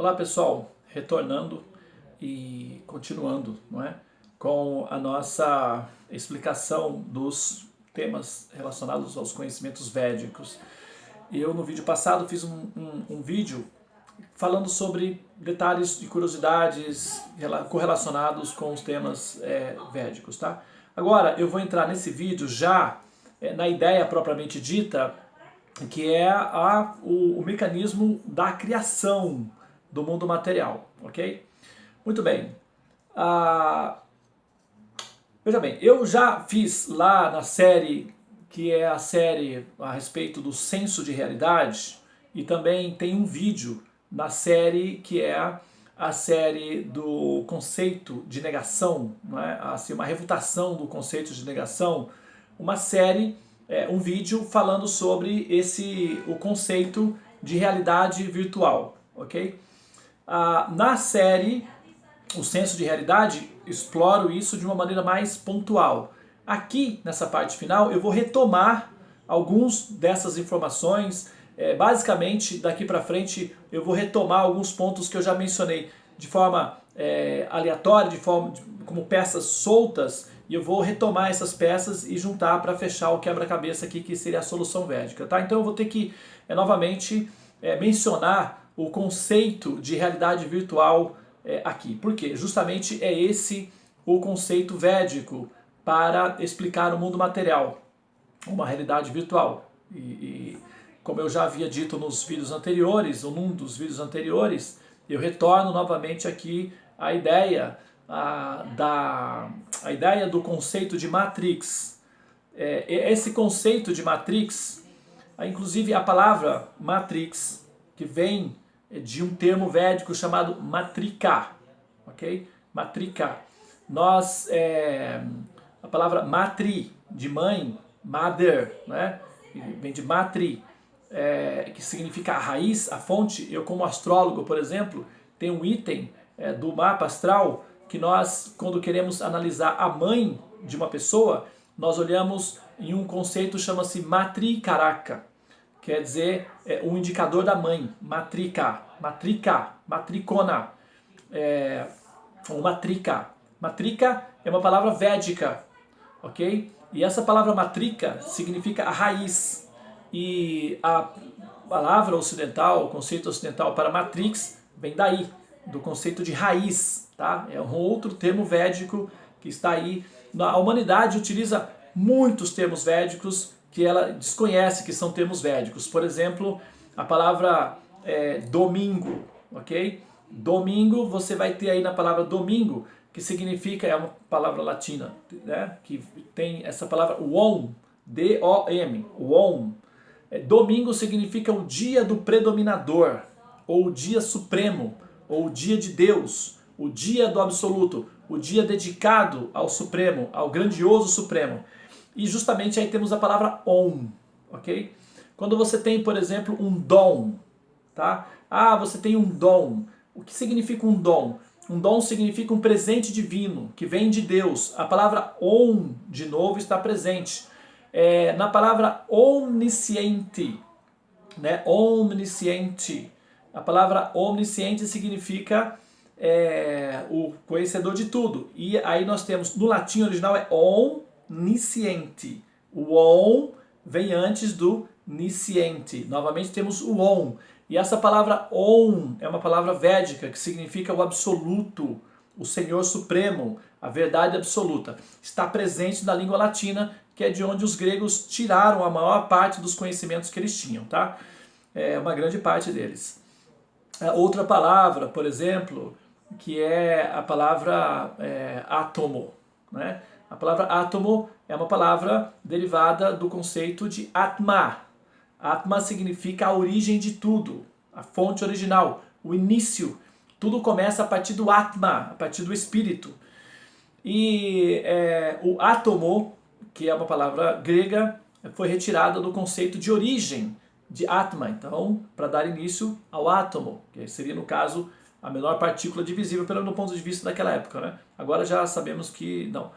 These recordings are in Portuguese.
Olá pessoal, retornando e continuando, não é? Com a nossa explicação dos temas relacionados aos conhecimentos védicos. Eu no vídeo passado fiz um vídeo falando sobre detalhes e curiosidades correlacionados com os temas védicos, tá? Agora eu vou entrar nesse vídeo já na ideia propriamente dita, que é o mecanismo da criação do mundo material, ok? Muito bem. Veja bem, eu já fiz lá na série, que é a série a respeito do senso de realidade, e também tem um vídeo na série que é a série do conceito de negação, não é? Assim, uma refutação do conceito de negação, uma série, um vídeo falando sobre o conceito de realidade virtual, ok? Na série, o senso de realidade, exploro isso de uma maneira mais pontual. Aqui, nessa parte final, eu vou retomar algumas dessas informações. Basicamente, daqui para frente, eu vou retomar alguns pontos que eu já mencionei de forma aleatória, como peças soltas, e eu vou retomar essas peças e juntar para fechar o quebra-cabeça aqui, que seria a solução védica. Tá? Então eu vou ter que, novamente, mencionar o conceito de realidade virtual aqui. Por quê? Justamente é esse o conceito védico para explicar o mundo material, uma realidade virtual. E como eu já havia dito nos vídeos anteriores, ou num dos vídeos anteriores, eu retorno novamente aqui a ideia a ideia do conceito de Matrix. Esse conceito de Matrix, inclusive a palavra Matrix, que vem de um termo védico chamado Matrika, ok? Matrika. A palavra Matri, de mãe, Mother, né? Vem de Matri, que significa a raiz, a fonte. Eu, como astrólogo, por exemplo, tenho um item do mapa astral que nós, quando queremos analisar a mãe de uma pessoa, nós olhamos em um conceito que chama-se Matrikaraka. Quer dizer, um indicador da mãe, matrika, matricona, ou matrika. Matrika é uma palavra védica, ok? E essa palavra matrika significa a raiz. E a palavra ocidental, o conceito ocidental para matrix, vem daí, do conceito de raiz, tá? É um outro termo védico que está aí. A humanidade utiliza muitos termos védicos que ela desconhece que são termos védicos. Por exemplo, a palavra domingo, ok? Domingo, você vai ter aí na palavra domingo, que significa, é uma palavra latina, né? Que tem essa palavra wom, D-O-M, wom. Domingo significa o dia do predominador, ou o dia supremo, ou o dia de Deus, o dia do absoluto, o dia dedicado ao supremo, ao grandioso supremo. E justamente aí temos a palavra Om, ok? Quando você tem, por exemplo, um dom, tá? Você tem um dom. O que significa um dom? Um dom significa um presente divino, que vem de Deus. A palavra Om, de novo, está presente. Na palavra omnisciente, né? Omnisciente. A palavra omnisciente significa o conhecedor de tudo. E aí nós temos, no latim original é omnisciente. O on vem antes do nisciente. Novamente temos o on. E essa palavra on é uma palavra védica que significa o absoluto, o Senhor Supremo, a verdade absoluta. Está presente na língua latina, que é de onde os gregos tiraram a maior parte dos conhecimentos que eles tinham, tá? Uma grande parte deles. Outra palavra, por exemplo, que é a palavra átomo, né? A palavra átomo é uma palavra derivada do conceito de Atma. Atma significa a origem de tudo, a fonte original, o início. Tudo começa a partir do Atma, a partir do espírito. E o átomo, que é uma palavra grega, foi retirada do conceito de origem, de Atma. Então, para dar início ao átomo, que seria, no caso, a menor partícula divisível pelo ponto de vista daquela época, né? Agora já sabemos que não.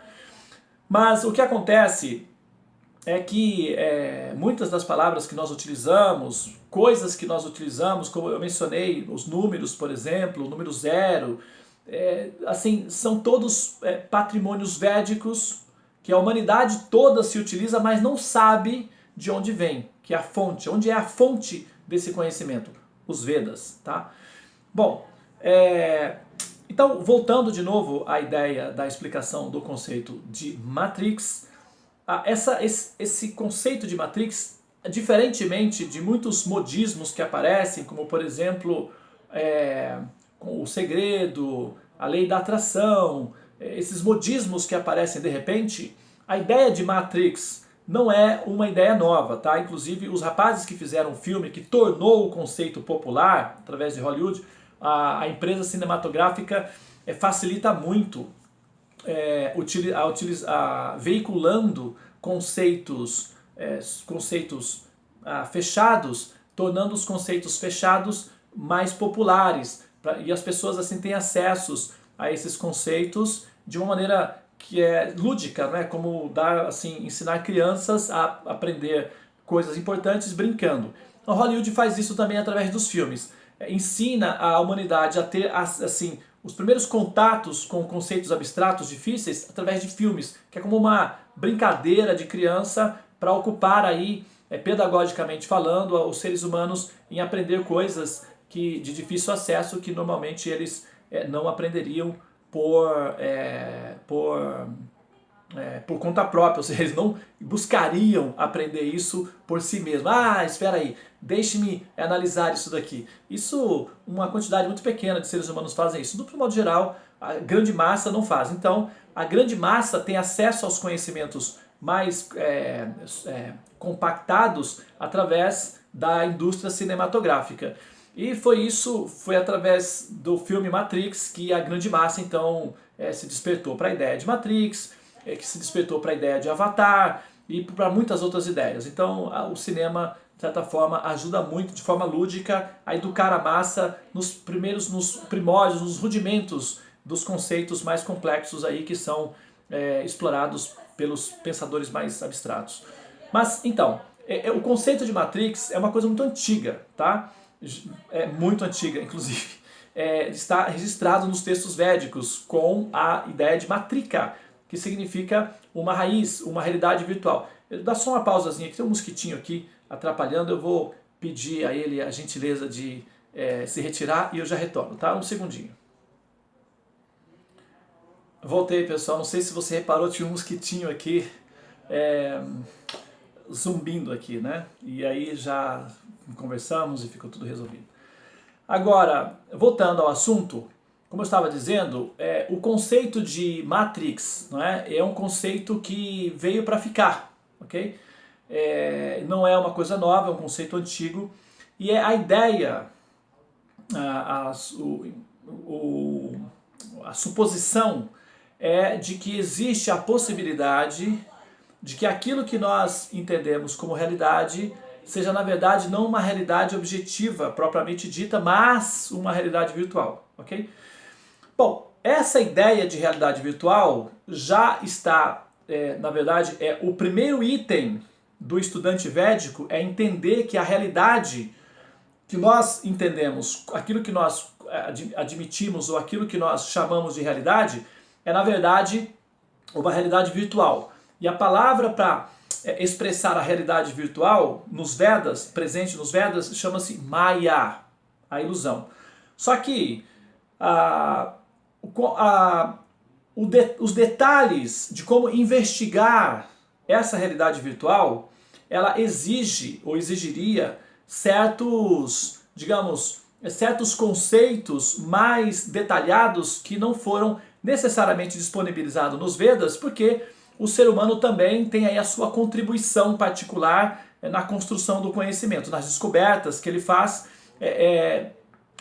Mas o que acontece é que muitas das palavras que nós utilizamos, coisas que nós utilizamos, como eu mencionei, os números, por exemplo, o número zero, assim, são todos patrimônios védicos que a humanidade toda se utiliza, mas não sabe de onde vem, que é a fonte, onde é a fonte desse conhecimento, os Vedas, tá? Bom, então voltando de novo à ideia da explicação do conceito de Matrix, esse conceito de Matrix, diferentemente de muitos modismos que aparecem, como por exemplo o segredo, a lei da atração, esses modismos que aparecem de repente, a ideia de Matrix não é uma ideia nova, tá? Inclusive os rapazes que fizeram um filme que tornou o conceito popular através de Hollywood, a empresa cinematográfica facilita muito veiculando conceitos fechados, tornando os conceitos fechados mais populares, e as pessoas assim têm acessos a esses conceitos de uma maneira que é lúdica, né? Como ensinar crianças a aprender coisas importantes brincando. A Hollywood faz isso também através dos filmes. Ensina a humanidade a ter assim os primeiros contatos com conceitos abstratos difíceis através de filmes, que é como uma brincadeira de criança para ocupar aí, pedagogicamente falando, os seres humanos em aprender coisas de difícil acesso que normalmente eles não aprenderiam por conta própria, ou seja, eles não buscariam aprender isso por si mesmos. Espera aí, deixe-me analisar isso daqui. Isso, uma quantidade muito pequena de seres humanos fazem isso. Do modo geral, a grande massa não faz. Então, a grande massa tem acesso aos conhecimentos mais compactados através da indústria cinematográfica. E foi através do filme Matrix que a grande massa, então, se despertou para a ideia de Matrix, que se despertou para a ideia de Avatar e para muitas outras ideias. Então, o cinema, de certa forma, ajuda muito, de forma lúdica, a educar a massa nos primórdios, nos rudimentos dos conceitos mais complexos aí que são explorados pelos pensadores mais abstratos. Mas, então, o conceito de Matrix é uma coisa muito antiga, tá? É muito antiga, inclusive. Está registrado nos textos védicos com a ideia de Matrika, que significa uma raiz, uma realidade virtual. Dá só uma pausazinha, que tem um mosquitinho aqui atrapalhando, eu vou pedir a ele a gentileza de se retirar e eu já retorno, tá? Um segundinho. Voltei, pessoal, não sei se você reparou, tinha um mosquitinho aqui zumbindo aqui, né? E aí já conversamos e ficou tudo resolvido. Agora, voltando ao assunto, como eu estava dizendo, o conceito de Matrix, não é um conceito que veio para ficar, ok? Não é uma coisa nova, é um conceito antigo, e a ideia, a suposição é de que existe a possibilidade de que aquilo que nós entendemos como realidade seja, na verdade, não uma realidade objetiva propriamente dita, mas uma realidade virtual, ok? Bom, essa ideia de realidade virtual já está, na verdade, o primeiro item do estudante védico é entender que a realidade que nós entendemos, aquilo que nós admitimos ou aquilo que nós chamamos de realidade, é, na verdade, uma realidade virtual. E a palavra para expressar a realidade virtual nos Vedas, presente nos Vedas, chama-se Maya, a ilusão. Só que os detalhes de como investigar essa realidade virtual, ela exige ou exigiria certos conceitos mais detalhados que não foram necessariamente disponibilizados nos Vedas, porque o ser humano também tem aí a sua contribuição particular na construção do conhecimento, nas descobertas que ele faz,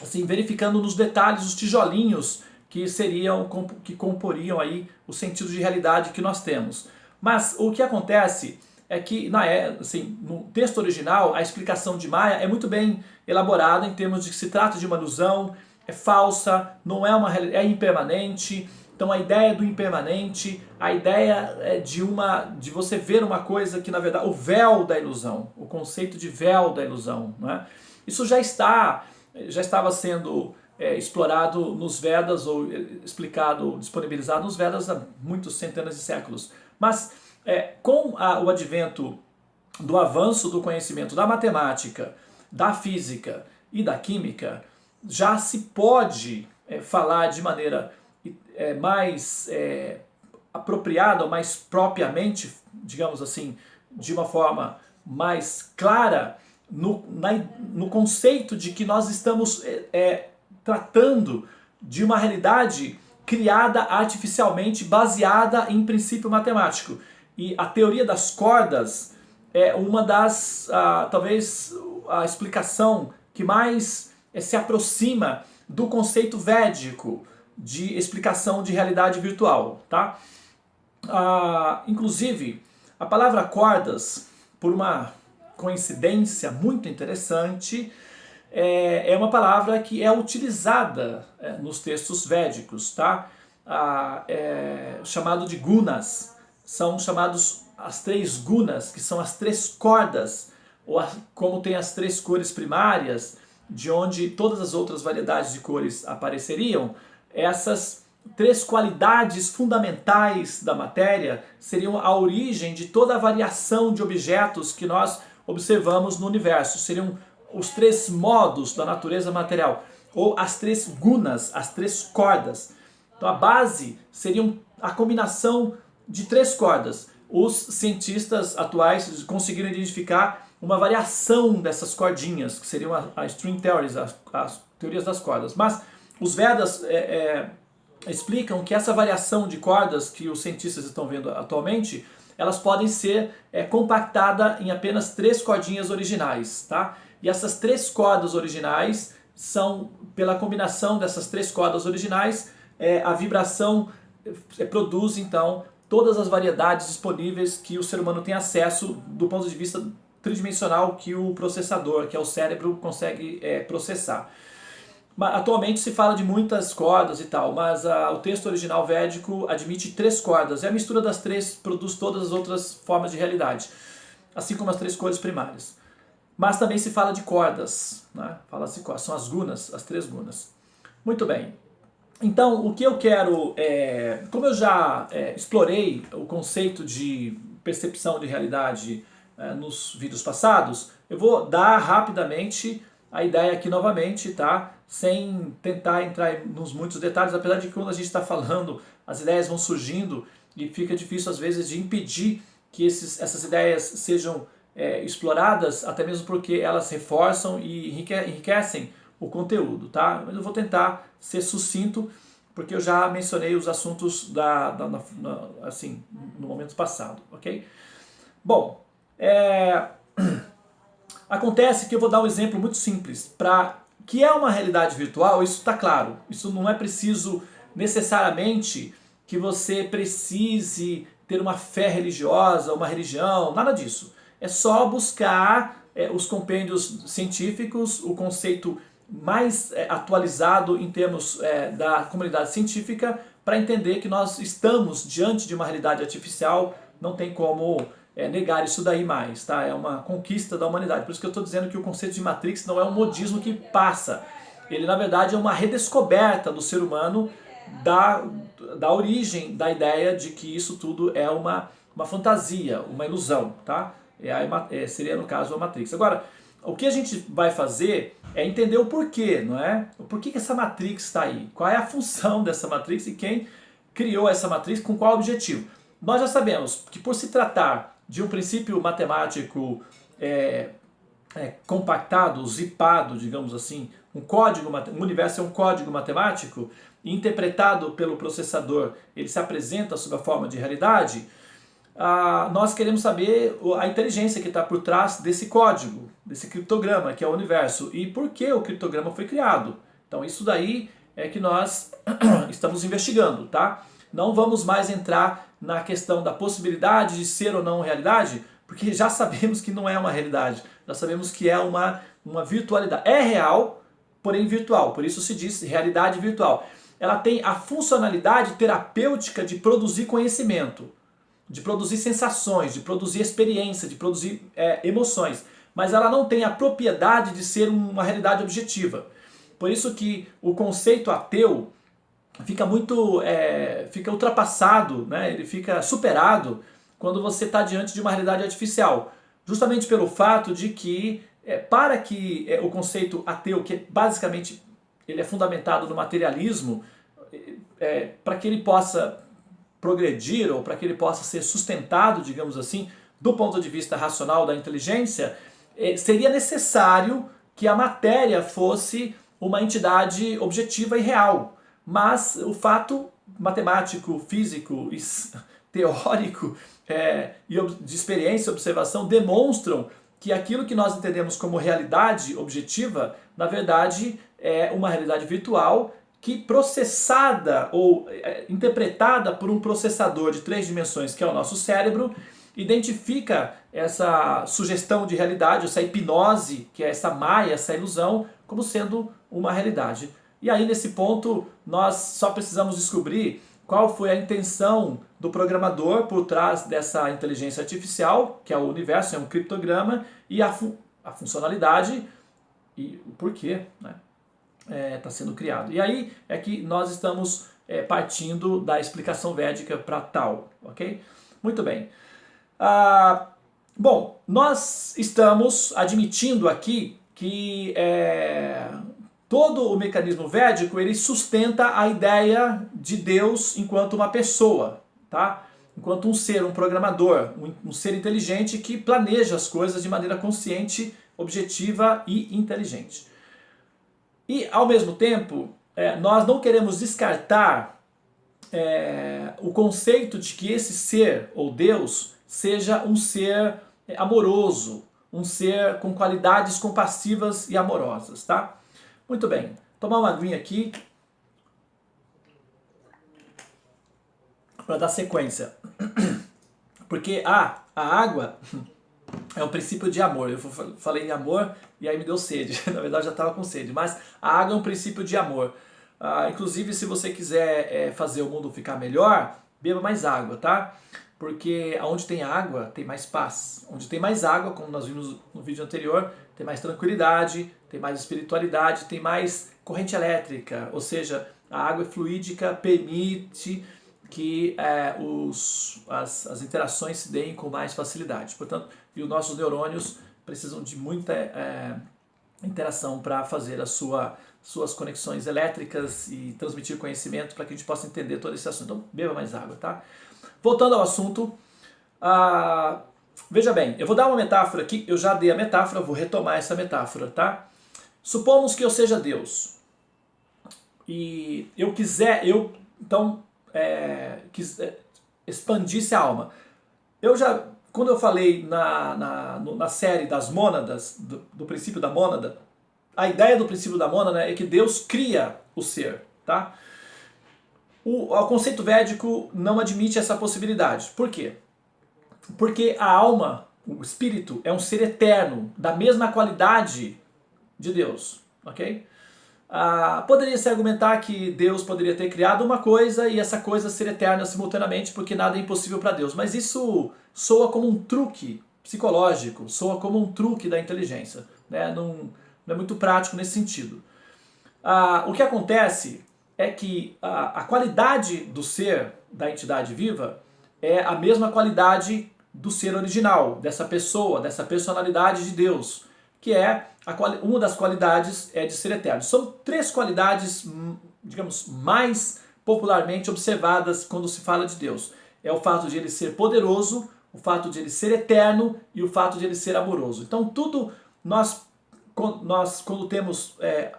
assim, verificando nos detalhes os tijolinhos que comporiam aí o sentido de realidade que nós temos. Mas o que acontece é que no texto original a explicação de Maya é muito bem elaborada em termos de que se trata de uma ilusão, é falsa, não é uma é impermanente, Então a ideia do impermanente, a ideia de você ver uma coisa que na verdade, o véu da ilusão, o conceito de véu da ilusão, né? Isso já estava sendo explorado nos Vedas, ou explicado, disponibilizado nos Vedas há muitos centenas de séculos. Mas com o advento do avanço do conhecimento da matemática, da física e da química, já se pode falar de maneira mais apropriada, ou mais propriamente, digamos assim, de uma forma mais clara, no conceito de que nós estamos tratando de uma realidade criada artificialmente, baseada em princípio matemático. E a teoria das cordas é uma das, talvez, a explicação que mais se aproxima do conceito védico de explicação de realidade virtual, tá? Inclusive, a palavra cordas, por uma coincidência muito interessante, é uma palavra que é utilizada nos textos védicos, tá? Chamado de gunas. São chamados as 3 gunas, que são as 3 cordas, ou como tem as 3 cores primárias, de onde todas as outras variedades de cores apareceriam. Essas 3 qualidades fundamentais da matéria seriam a origem de toda a variação de objetos que nós observamos no universo. Seriam os 3 modos da natureza material, ou as 3 gunas, as 3 cordas. Então a base seria a combinação de 3 cordas. Os cientistas atuais conseguiram identificar uma variação dessas cordinhas, que seriam as string theories, as teorias das cordas. Mas os Vedas explicam que essa variação de cordas que os cientistas estão vendo atualmente, elas podem ser compactadas em apenas 3 cordinhas originais, tá? E essas 3 cordas originais são, pela combinação dessas 3 cordas originais, a vibração produz então todas as variedades disponíveis que o ser humano tem acesso do ponto de vista tridimensional que o processador, que é o cérebro, consegue processar. Atualmente se fala de muitas cordas e tal, mas o texto original védico admite 3 cordas. E a mistura das 3 produz todas as outras formas de realidade, assim como as 3 cores primárias. Mas também se fala de cordas, né? Fala-se cordas, são as gunas, as 3 gunas. Muito bem. Então, o que eu quero, como eu já explorei o conceito de percepção de realidade nos vídeos passados, eu vou dar rapidamente a ideia aqui novamente, tá? Sem tentar entrar nos muitos detalhes, apesar de que quando a gente está falando, as ideias vão surgindo e fica difícil às vezes de impedir que essas ideias sejam exploradas, até mesmo porque elas reforçam e enriquecem o conteúdo, tá? Mas eu vou tentar ser sucinto, porque eu já mencionei os assuntos assim, no momento passado, ok? Bom, acontece que eu vou dar um exemplo muito simples. Para que é uma realidade virtual, isso está claro. Isso não é preciso necessariamente que você precise ter uma fé religiosa, uma religião, nada disso. É só buscar os compêndios científicos, o conceito mais atualizado em termos da comunidade científica, para entender que nós estamos diante de uma realidade artificial, não tem como negar isso daí mais, tá? É uma conquista da humanidade. Por isso que eu estou dizendo que o conceito de Matrix não é um modismo que passa. Ele, na verdade, é uma redescoberta do ser humano da origem da ideia de que isso tudo é uma fantasia, uma ilusão, tá? Seria, no caso, a Matrix. Agora, o que a gente vai fazer é entender o porquê, não é? O porquê que essa Matrix está aí. Qual é a função dessa Matrix e quem criou essa Matrix, com qual objetivo. Nós já sabemos que, por se tratar de um princípio matemático compactado, zipado, digamos assim, um universo é um código matemático, e interpretado pelo processador, ele se apresenta sob a forma de realidade. Nós queremos saber a inteligência que está por trás desse código, desse criptograma, que é o universo, e por que o criptograma foi criado. Então isso daí é que nós estamos investigando, tá? Não vamos mais entrar na questão da possibilidade de ser ou não realidade, porque já sabemos que não é uma realidade, já sabemos que é uma virtualidade. É real, porém virtual, por isso se diz realidade virtual. ela tem a funcionalidade terapêutica de produzir conhecimento, de produzir sensações, de produzir experiência, de produzir emoções, mas ela não tem a propriedade de ser uma realidade objetiva. Por isso que o conceito ateu fica fica ultrapassado, né? Ele fica superado quando você está diante de uma realidade artificial, justamente pelo fato de que para que o conceito ateu, que basicamente ele é fundamentado no materialismo, para que ele possa progredir ou para que ele possa ser sustentado, digamos assim, do ponto de vista racional da inteligência, seria necessário que a matéria fosse uma entidade objetiva e real. Mas o fato matemático, físico, teórico e de experiência e observação demonstram que aquilo que nós entendemos como realidade objetiva, na verdade, é uma realidade virtual que, processada ou interpretada por um processador de 3 dimensões, que é o nosso cérebro, identifica essa sugestão de realidade, essa hipnose, que é essa maia, essa ilusão, como sendo uma realidade. E aí, nesse ponto, nós só precisamos descobrir qual foi a intenção do programador por trás dessa inteligência artificial, que é o universo, é um criptograma, e a funcionalidade e o porquê, né, está sendo criado. E aí é que nós estamos partindo da explicação védica para tal, ok? Muito bem. Bom, nós estamos admitindo aqui que todo o mecanismo védico ele sustenta a ideia de Deus enquanto uma pessoa, tá? Enquanto um ser, um programador, um ser inteligente que planeja as coisas de maneira consciente, objetiva e inteligente. E, ao mesmo tempo, nós não queremos descartar o conceito de que esse ser, ou Deus, seja um ser amoroso, um ser com qualidades compassivas e amorosas, tá? Muito bem, tomar uma aguinha aqui para dar sequência. Porque a água é um princípio de amor. Eu falei em amor e aí me deu sede. Na verdade já estava com sede, mas a água é um princípio de amor. Inclusive, se você quiser fazer o mundo ficar melhor, beba mais água, tá? Porque onde tem água, tem mais paz. Onde tem mais água, como nós vimos no vídeo anterior, tem mais tranquilidade, tem mais espiritualidade, tem mais corrente elétrica. Ou seja, a água fluídica permite que as interações se deem com mais facilidade. Portanto, e os nossos neurônios precisam de muita interação para fazer as suas conexões elétricas e transmitir conhecimento para que a gente possa entender todo esse assunto. Então, beba mais água, tá? Voltando ao assunto, veja bem, eu vou dar uma metáfora aqui, eu já dei a metáfora, vou retomar essa metáfora, tá? Supomos que eu seja Deus e então quis expandisse a alma. Quando eu falei na série das mônadas, do princípio da mônada, a ideia do princípio da mônada é que Deus cria o ser, tá? O conceito védico não admite essa possibilidade. Por quê? Porque a alma, o espírito, é um ser eterno, da mesma qualidade de Deus, ok? Poderia-se argumentar que Deus poderia ter criado uma coisa e essa coisa ser eterna simultaneamente, porque nada é impossível para Deus. Mas isso soa como um truque psicológico, soa como um truque da inteligência, né? Não é muito prático nesse sentido. O que acontece é que a qualidade do ser, da entidade viva, é a mesma qualidade do ser original, dessa pessoa, dessa personalidade de Deus, que é uma das qualidades de ser eterno. São 3 qualidades, digamos, mais popularmente observadas quando se fala de Deus. É o fato de ele ser poderoso, o fato de ele ser eterno e o fato de ele ser amoroso. Então tudo, nós quando temos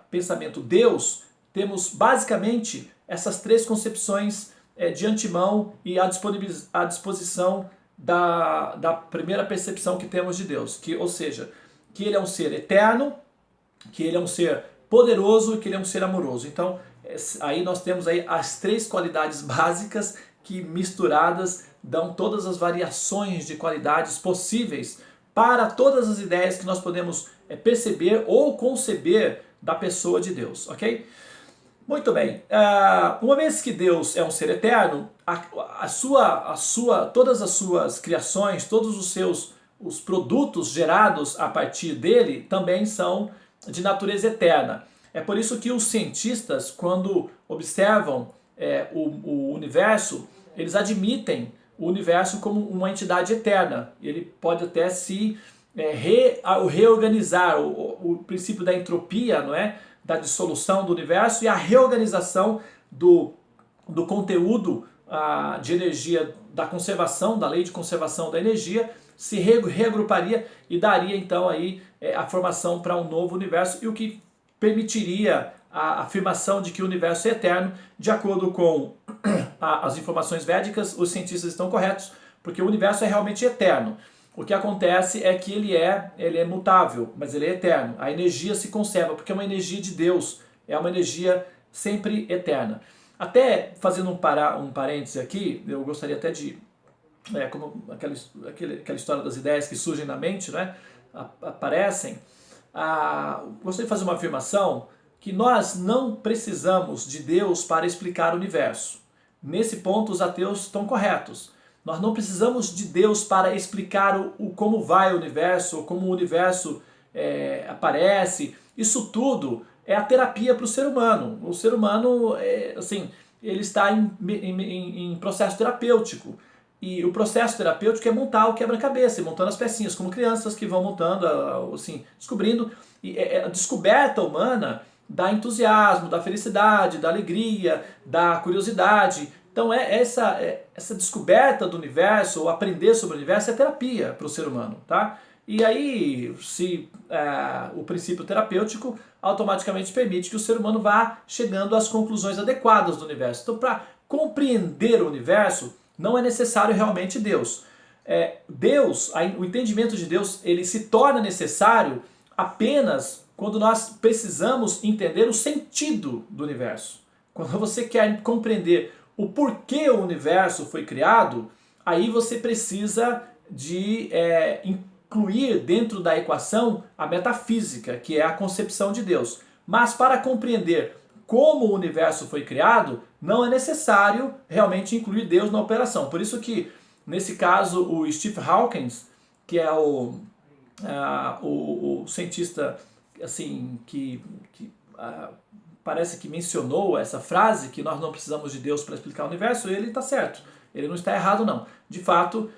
pensamento Deus, temos basicamente essas 3 concepções de antemão e à disposição da primeira percepção que temos de Deus, ou seja, que ele é um ser eterno, que ele é um ser poderoso e que ele é um ser amoroso. Então, aí nós temos aí as 3 qualidades básicas que misturadas dão todas as variações de qualidades possíveis para todas as ideias que nós podemos perceber ou conceber da pessoa de Deus, ok? Muito bem. Uma vez que Deus é um ser eterno, todas as suas criações, todos os produtos gerados a partir dele também são de natureza eterna. É por isso que os cientistas, quando observam o universo, eles admitem o universo como uma entidade eterna. Ele pode até se reorganizar, o princípio da entropia, não é? Da dissolução do universo e a reorganização do conteúdo de energia, da conservação, da lei de conservação da energia, se reagruparia e daria então aí a formação para um novo universo, e o que permitiria a afirmação de que o universo é eterno. De acordo com as informações védicas, os cientistas estão corretos, porque o universo é realmente eterno. O que acontece é que ele é mutável, mas ele é eterno. A energia se conserva, porque é uma energia de Deus, é uma energia sempre eterna. Até fazendo um parêntese aqui, eu gostaria até de, como aquela história das ideias que surgem na mente, né, aparecem, gostaria de fazer uma afirmação que nós não precisamos de Deus para explicar o universo. Nesse ponto, os ateus estão corretos. Nós não precisamos de Deus para explicar como vai o universo, ou como o universo aparece. Isso tudo é a terapia para o ser humano. O ser humano, assim, ele está em processo terapêutico. E o processo terapêutico é montar o quebra-cabeça, montando as pecinhas, como crianças que vão montando, assim, descobrindo. E a descoberta humana dá entusiasmo, da felicidade, da alegria, da curiosidade. Então essa descoberta do universo, ou aprender sobre o universo, é terapia para o ser humano, tá? E aí, se o princípio terapêutico automaticamente permite que o ser humano vá chegando às conclusões adequadas do universo. Então, para compreender o universo, não é necessário realmente Deus. O entendimento de Deus, ele se torna necessário apenas quando nós precisamos entender o sentido do universo. Quando você quer compreender o porquê o universo foi criado, aí você precisa de incluir dentro da equação a metafísica, que é a concepção de Deus. Mas para compreender como o universo foi criado, não é necessário realmente incluir Deus na operação. Por isso que, nesse caso, o Stephen Hawking, que é o cientista assim, que parece que mencionou essa frase, que nós não precisamos de Deus para explicar o universo, ele está certo. Ele não está errado, não. De fato,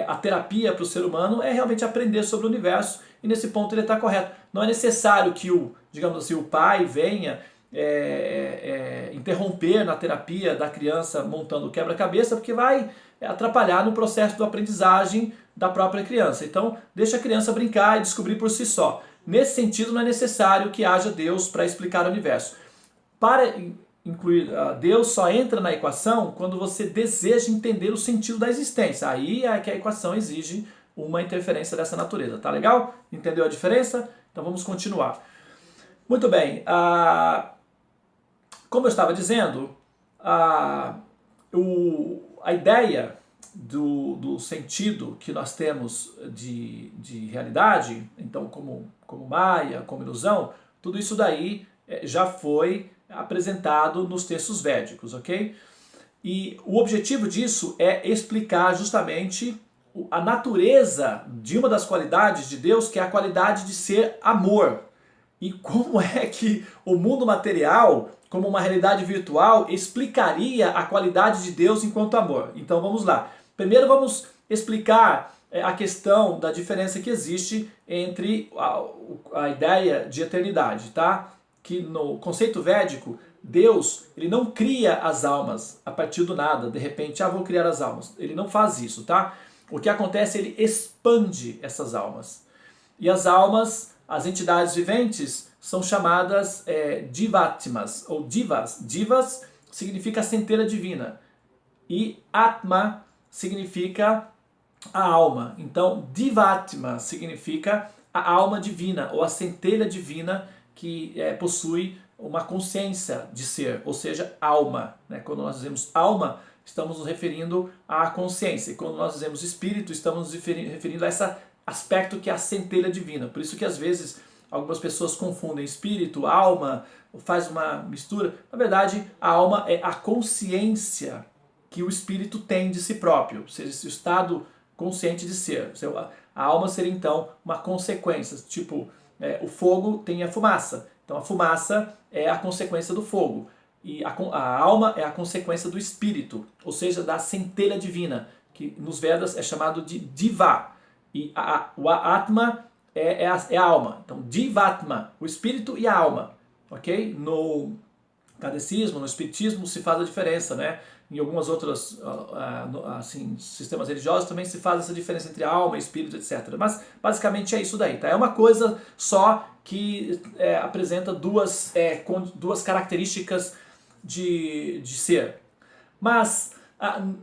a terapia para o ser humano é realmente aprender sobre o universo, e nesse ponto ele está correto. Não é necessário que digamos assim, o pai venha interromper na terapia da criança montando o quebra-cabeça, porque vai atrapalhar no processo da aprendizagem da própria criança. Então, deixa a criança brincar e descobrir por si só. Nesse sentido, não é necessário que haja Deus para explicar o universo. Para incluir Deus, só entra na equação quando você deseja entender o sentido da existência. Aí é que a equação exige uma interferência dessa natureza. Tá legal? Entendeu a diferença? Então vamos continuar. Muito bem. Como eu estava dizendo, a ideia do sentido que nós temos de realidade, então como Maia, como ilusão, tudo isso daí já foi apresentado nos textos védicos, ok? E o objetivo disso é explicar justamente a natureza de uma das qualidades de Deus, que é a qualidade de ser amor. E como é que o mundo material, como uma realidade virtual, explicaria a qualidade de Deus enquanto amor? Então vamos lá. Primeiro vamos explicar a questão da diferença que existe entre a ideia de eternidade, tá? Que no conceito védico, Deus, ele não cria as almas a partir do nada, de repente, vou criar as almas. Ele não faz isso, tá? O que acontece é ele expande essas almas. E as almas, as entidades viventes, são chamadas divatmas, ou divas. Divas significa centelha divina. E Atma significa a alma. Então, Divatma significa a alma divina, ou a centelha divina que possui uma consciência de ser, ou seja, alma. Né? Quando nós dizemos alma, estamos nos referindo à consciência. E quando nós dizemos espírito, estamos nos referindo a esse aspecto que é a centelha divina. Por isso que às vezes algumas pessoas confundem espírito, alma, faz uma mistura. Na verdade, a alma é a consciência que o espírito tem de si próprio, ou seja, esse estado consciente de ser. A alma seria então uma consequência, tipo, o fogo tem a fumaça, então a fumaça é a consequência do fogo, e a alma é a consequência do espírito, ou seja, da centelha divina, que nos Vedas é chamado de Diva, e o Atma é a alma, então Divatma, o espírito e a alma, ok? No Kardecismo, no Espiritismo se faz a diferença, né? Em algumas outras assim, sistemas religiosos também se faz essa diferença entre alma, espírito, etc. Mas basicamente é isso daí, tá? É uma coisa só que apresenta duas características de ser. Mas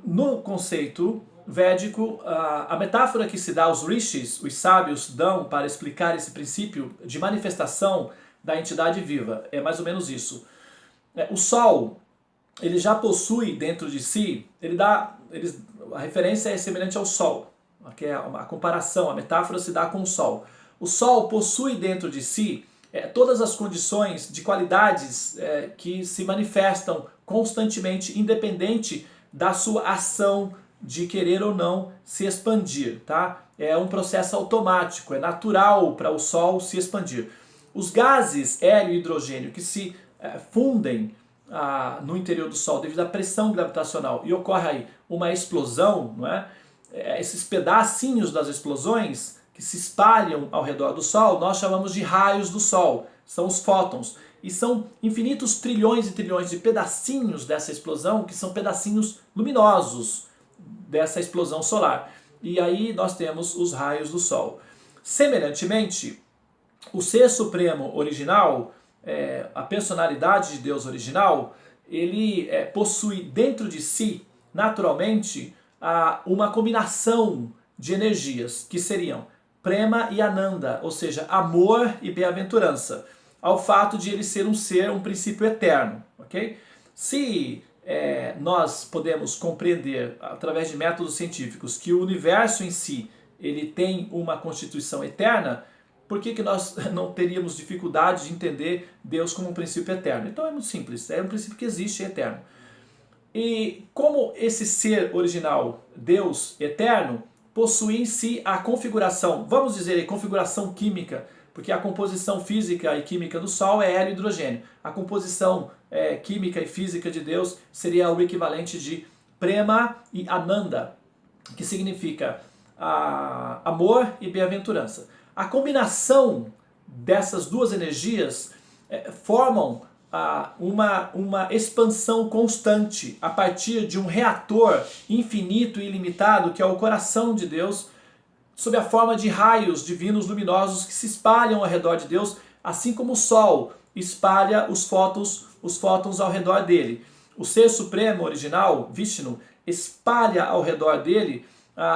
no conceito védico, a metáfora que se dá aos rishis, os sábios, dão para explicar esse princípio de manifestação da entidade viva é mais ou menos isso. O Sol, ele já possui dentro de si, a referência é semelhante ao Sol, okay? A comparação, a metáfora se dá com o Sol. O Sol possui dentro de si todas as condições de qualidades que se manifestam constantemente, independente da sua ação de querer ou não se expandir, tá? É um processo automático, é natural para o Sol se expandir. Os gases hélio e hidrogênio que se fundem no interior do Sol devido à pressão gravitacional e ocorre aí uma explosão, não é? Esses pedacinhos das explosões que se espalham ao redor do Sol, nós chamamos de raios do Sol, são os fótons. E são infinitos trilhões e trilhões de pedacinhos dessa explosão que são pedacinhos luminosos dessa explosão solar. E aí nós temos os raios do Sol. Semelhantemente, o Ser Supremo original, a personalidade de Deus original, ele possui dentro de si, naturalmente, uma combinação de energias que seriam Prema e Ananda, ou seja, amor e bem-aventurança, ao fato de ele ser um ser, um princípio eterno. Okay? Se nós podemos compreender, através de métodos científicos, que o universo em si ele tem uma constituição eterna, por que nós não teríamos dificuldade de entender Deus como um princípio eterno? Então é muito simples, é um princípio que existe, é eterno. E como esse ser original, Deus eterno, possui em si a configuração, vamos dizer, a configuração química, porque a composição física e química do Sol é hélio e hidrogênio. A composição química e física de Deus seria o equivalente de Prema e Ananda, que significa amor e bem-aventurança. A combinação dessas duas energias formam uma expansão constante a partir de um reator infinito e ilimitado que é o coração de Deus, sob a forma de raios divinos luminosos que se espalham ao redor de Deus, assim como o Sol espalha os fótons ao redor dele. O Ser Supremo original, Vishnu, espalha ao redor dele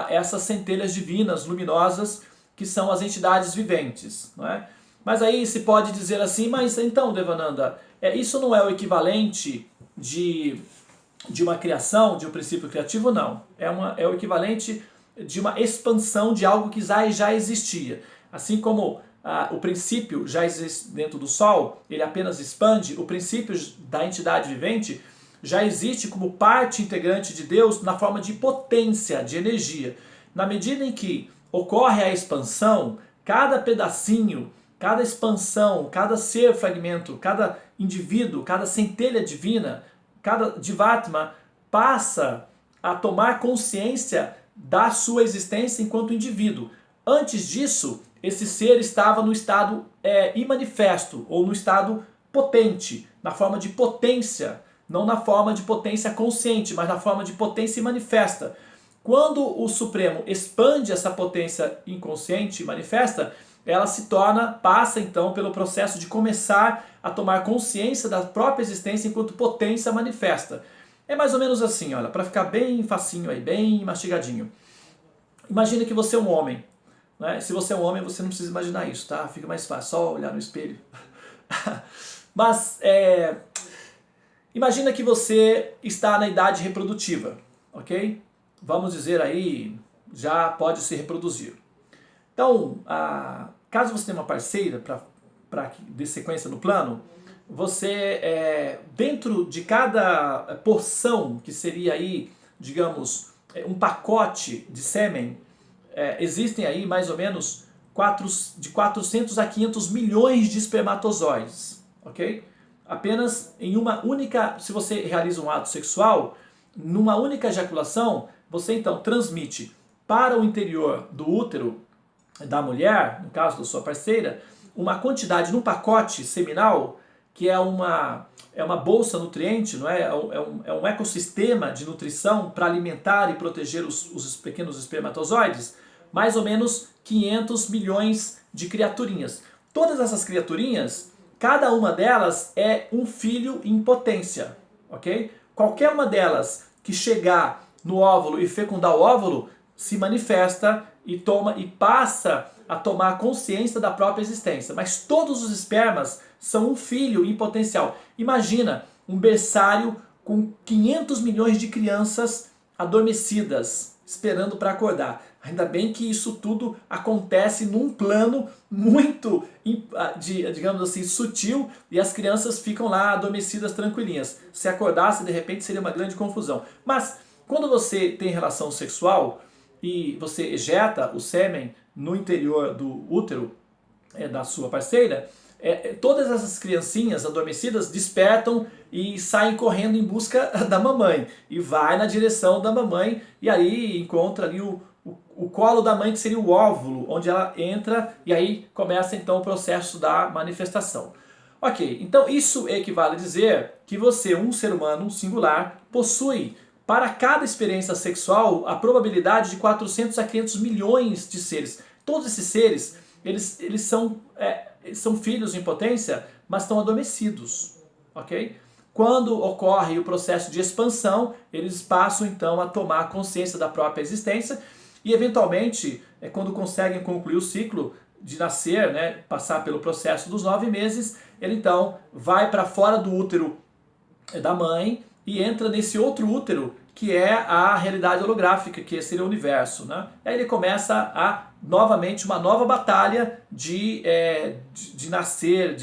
essas centelhas divinas luminosas que são as entidades viventes, não é? Mas aí se pode dizer assim, mas então, Devananda, isso não é o equivalente de uma criação, de um princípio criativo? Não. É o equivalente de uma expansão de algo que já existia. Assim como o princípio já existe dentro do Sol, ele apenas expande, o princípio da entidade vivente já existe como parte integrante de Deus na forma de potência, de energia. Na medida em que ocorre a expansão, cada pedacinho, cada expansão, cada ser fragmento, cada indivíduo, cada centelha divina, cada Divatma passa a tomar consciência da sua existência enquanto indivíduo. Antes disso, esse ser estava no estado imanifesto, ou no estado potente, na forma de potência, não na forma de potência consciente, mas na forma de potência manifesta. Quando o Supremo expande essa potência inconsciente e manifesta, ela passa então pelo processo de começar a tomar consciência da própria existência enquanto potência manifesta. É mais ou menos assim, olha, para ficar bem facinho aí, bem mastigadinho. Imagina que você é um homem, né? Se você é um homem, você não precisa imaginar isso, tá? Fica mais fácil, só olhar no espelho. Mas, imagina que você está na idade reprodutiva, ok? Vamos dizer aí, já pode se reproduzir. Então, caso você tenha uma parceira para para dê sequência no plano, você, dentro de cada porção, que seria aí, digamos, um pacote de sêmen, existem aí mais ou menos de 400 a 500 milhões de espermatozoides, ok? Apenas em uma única, se você realiza um ato sexual, numa única ejaculação, você então transmite para o interior do útero da mulher, no caso da sua parceira, uma quantidade num pacote seminal, que é uma bolsa nutriente, não é? É um ecossistema de nutrição para alimentar e proteger os pequenos espermatozoides, mais ou menos 500 milhões de criaturinhas. Todas essas criaturinhas, cada uma delas é um filho em potência, ok? Qualquer uma delas que chegar no óvulo e fecundar o óvulo, se manifesta e passa a tomar consciência da própria existência. Mas todos os espermas são um filho em potencial. Imagina um berçário com 500 milhões de crianças adormecidas, esperando para acordar. Ainda bem que isso tudo acontece num plano muito, digamos assim, sutil, e as crianças ficam lá adormecidas tranquilinhas. Se acordasse, de repente, seria uma grande confusão. Mas quando você tem relação sexual e você ejeta o sêmen no interior do útero da sua parceira, todas essas criancinhas adormecidas despertam e saem correndo em busca da mamãe. E vai na direção da mamãe e aí encontra ali o colo da mãe, que seria o óvulo, onde ela entra, e aí começa então o processo da manifestação. Ok, então isso equivale a dizer que você, um ser humano singular, possui para cada experiência sexual a probabilidade de 400 a 500 milhões de seres. Todos esses seres, eles são filhos em potência, mas estão adormecidos, ok? Quando ocorre o processo de expansão, eles passam então a tomar consciência da própria existência e eventualmente, quando conseguem concluir o ciclo de nascer, né, passar pelo processo dos 9 meses, ele então vai para fora do útero da mãe e entra nesse outro útero, que é a realidade holográfica, que seria o universo, né? Aí ele começa novamente uma nova batalha de nascer,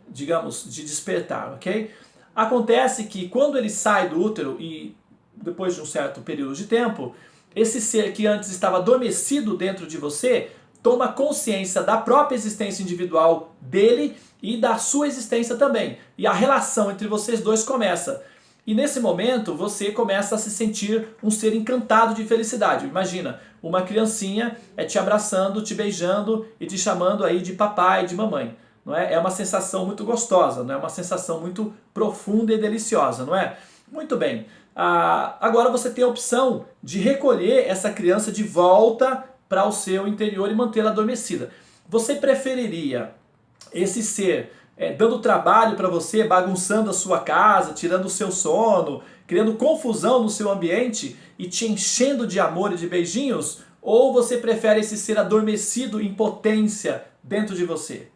digamos, de despertar, ok? Acontece que quando ele sai do útero e depois de um certo período de tempo, esse ser que antes estava adormecido dentro de você toma consciência da própria existência individual dele e da sua existência também. E a relação entre vocês dois começa. E nesse momento você começa a se sentir um ser encantado de felicidade. Imagina, uma criancinha te abraçando, te beijando e te chamando aí de papai, de mamãe. Não é? É uma sensação muito gostosa, não é? Uma sensação muito profunda e deliciosa, não é? Muito bem. Agora você tem a opção de recolher essa criança de volta para o seu interior e mantê-la adormecida. Você preferiria esse ser dando trabalho para você, bagunçando a sua casa, tirando o seu sono, criando confusão no seu ambiente e te enchendo de amor e de beijinhos? Ou você prefere esse ser adormecido em potência dentro de você?